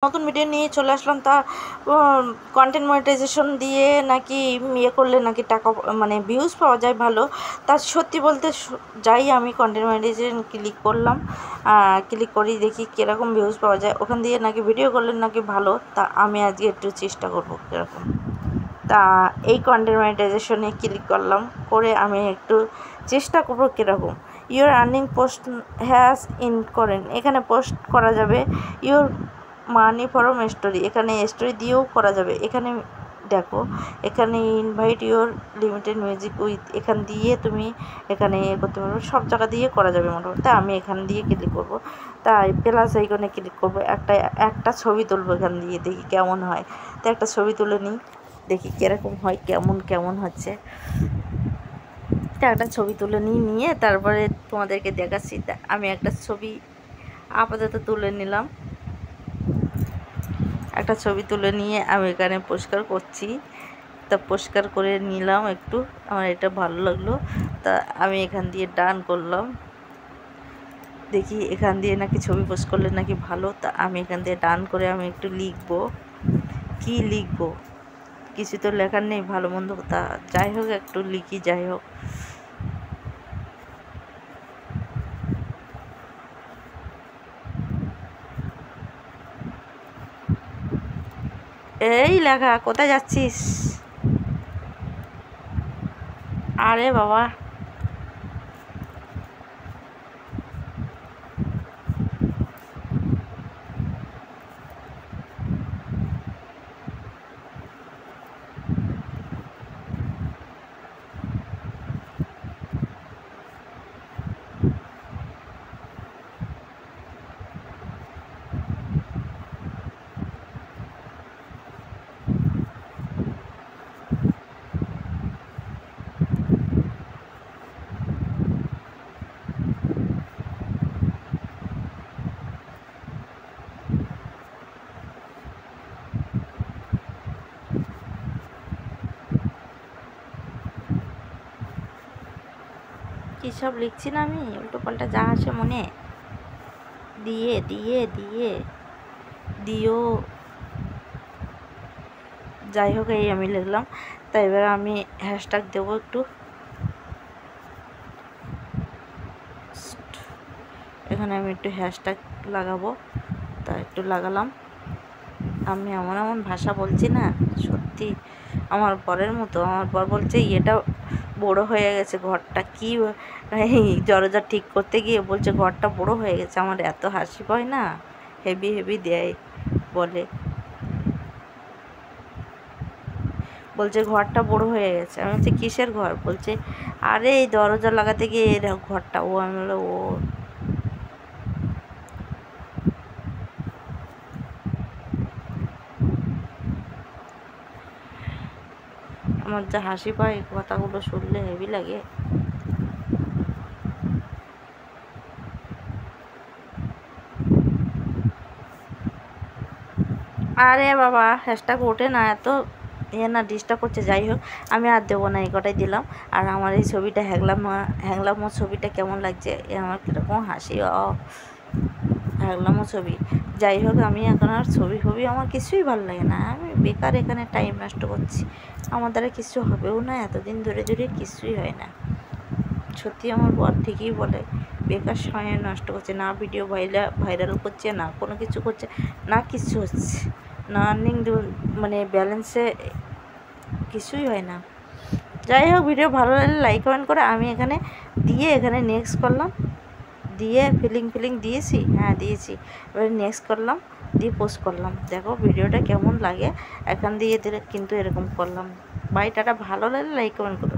নতুন ভিডিও নিয়ে চলে আসলাম। তা কন্টেন্ট মনিটাইজেশন দিয়ে নাকি ইয়ে করলে নাকি টাকা মানে ভিউজ পাওয়া যায় ভালো। তা সত্যি বলতে যাই আমি কন্টেন্ট মনিটাইজেশন ক্লিক করলাম, ক্লিক করি দেখি কীরকম ভিউজ পাওয়া যায়। ওখান দিয়ে নাকি ভিডিও করলে নাকি ভালো। তা আমি আজকে একটু চেষ্টা করবো কীরকম। তা এই কন্টেন্ট মনিটাইজেশনে ক্লিক করলাম, করে আমি একটু চেষ্টা করবো কীরকম। Your earning post has in করেন, এখানে পোস্ট করা যাবে। ইউর মানি ফরম স্টোরি, এখানে স্টোরি দিয়েও করা যাবে। এখানে দেখো, এখানে invite your limited music with, এখান দিয়ে তুমি এখানে করতে পারবে, সব জায়গা দিয়ে করা যাবে মোটামুটি। তা আমি এখান দিয়ে ক্লিক করবো। তাই প্লাস আইকনে ক্লিক করবো, একটা ছবি তুলবো এখান দিয়ে, দেখি কেমন হয়। তো একটা ছবি তুলে নিই, দেখি কীরকম হয়, কেমন হচ্ছে। তা একটা ছবি তুলে নিয়ে তারপরে তোমাদেরকে দেখাচ্ছি। তা আমি একটা ছবি আপাতত তুলে নিলাম। একটা ছবি তুলে নিয়ে আমি এখানে পরিষ্কার করছি। তা পরিষ্কার করে নিলাম একটু, আমার এটা ভালো লাগলো। তা আমি এখান দিয়ে ডান করলাম, দেখি এখান দিয়ে নাকি ছবি পোস্ট করলে নাকি ভালো। তা আমি এখান দিয়ে ডান করে আমি একটু লিখবো, কি লিখবো কিছু তো লেখার নেই, ভালো মন্দ। তা যাই হোক একটু লিখি, যাই হোক। এই লেখা, কোথায় যাচ্ছিস? আরে বাবা, কী সব লিখছি না আমি, উল্টো পাল্টা যা আসে মনে দিও। যাই হোক, এই আমি লিখলাম। তাই এবার আমি হ্যাশট্যাগ দেবো একটু, এখানে আমি একটু হ্যাশট্যাগ লাগাবো। তা একটু লাগালাম। আমি এমন ভাষা বলছি না, সত্যি আমার বরের মতো। আমার বর বলছে এটা বড়ো হয়ে গেছে ঘরটা, কি দরজা ঠিক করতে গিয়ে বলছে ঘরটা বড়ো হয়ে গেছে। আমার এত হাসি পায় না, হেভি দেয় বলে, বলছে ঘরটা বড়ো হয়ে গেছে। আমি বলছি কিসের ঘর? বলছে আরে এই দরজা লাগাতে গিয়ে ঘরটা। আমি বললো ও। আমার যা হাসি পায় কথাগুলো শুনলে, হেভি লাগে। আরে বাবা, হ্যাশট্যাগ ওঠে না, এত না ডিস্টার্ব করছে। যাই হোক, আমি আর দেবো না, এই কটাই দিলাম। আর আমার এই ছবিটা হ্যাংলামো ছবিটা কেমন লাগছে, আমার কীরকম হাসি, হ্যাংলামো ছবি। যাই হোক, আমি এখন আর ছবি আমার কিছুই ভালো লাগে না। আমি বেকার এখানে টাইম নষ্ট করছি, আমার দ্বারা কিছু হবেও না। এতদিন ধরে কিছুই হয় না। সত্যি আমার বর ঠিকই বলে, বেকার সময় নষ্ট করছে, না ভিডিও ভাইরাল করছে, না কোনো কিছু করছে, না কিছু হচ্ছে, না আর্নিং মানে ব্যালেন্সে কিছুই হয় না। যাই হোক, ভিডিও ভালো লাগলে লাইক কমেন্ট করে। আমি এখানে নেক্সট করলাম, দিয়ে ফিলিং দিয়েছি, হ্যাঁ দিয়েছি। এবারে নেক্সট করলাম, দিয়ে পোস্ট করলাম। দেখো ভিডিওটা কেমন লাগে, এখান দিয়ে দিলে কিন্তু এরকম করলাম। বাই টাটা, ভালো লাগলে লাইক কমেন্ট করো।